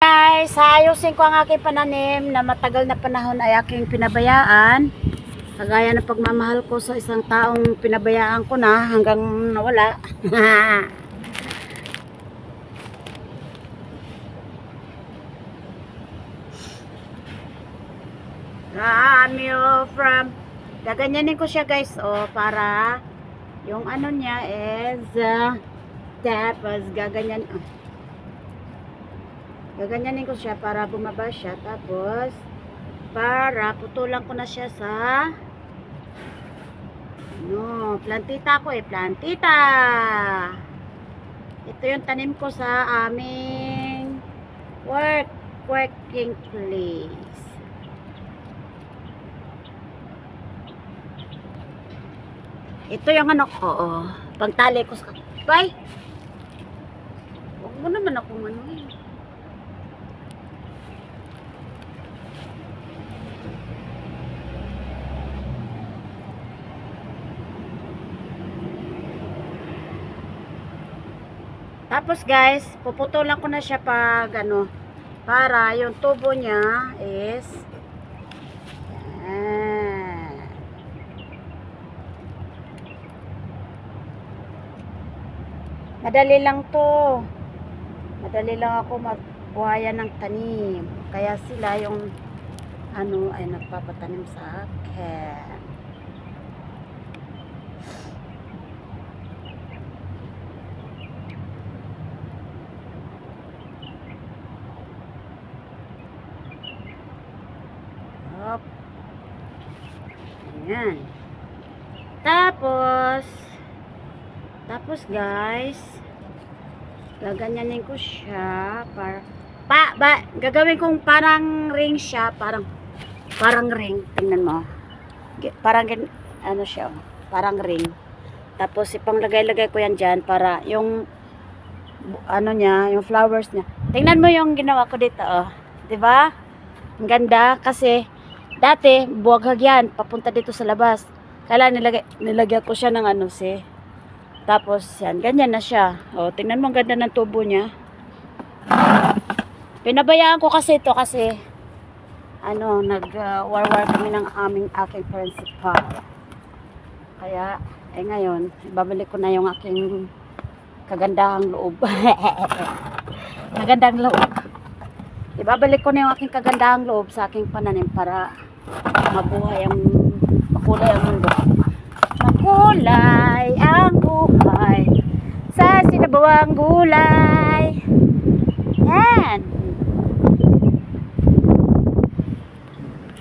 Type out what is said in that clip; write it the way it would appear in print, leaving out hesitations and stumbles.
Guys, ayusin ko ang aking pananim na matagal na panahon ay aking pinabayaan. Kagaya ng pagmamahal ko sa isang taong pinabayaan ko na hanggang nawala. Ramyo from gaganyanin ko siya guys, para yung ano niya is tapos gaganyanin ko siya para bumaba siya, tapos para putulan ko na siya sa plantita ko plantita. Ito yung tanim ko sa aming working place. Ito yung ano ko, pangtali ko sa bay. Huwag mo naman akong ano eh. Tapos guys, puputulan ko na siya pag ano, para yung tubo niya is madali lang to. Madali lang ako magbuhayan ng tanim. Kaya sila yung ano ay nagpapatanim sa akin. Ayan. Tapos guys, gaganyanin ko siya gagawin kong parang ring siya, parang ring. Tingnan mo. Parang ano siya, parang ring. Tapos ipanglagay-lagay ko yan diyan para yung ano niya, yung flowers niya. Tingnan mo yung ginawa ko dito, 'di ba? Ang ganda kasi dati buwaghag yan papunta dito sa labas. Kaya nilagyan ko siya ng ano tapos yan, ganyan na siya. Tingnan mo ang ganda ng tubo niya. Pinabayaan ko kasi ito kasi ano, war kami ng aking principal. Kaya ngayon, babalik ko na yung aking kagandahang loob. Magandang loob. Ibabalik ko na yung aking kagandahang loob sa aking pananim para makulay ang mundo. Makulay ang buhay sa sinabawang gulay. Yan.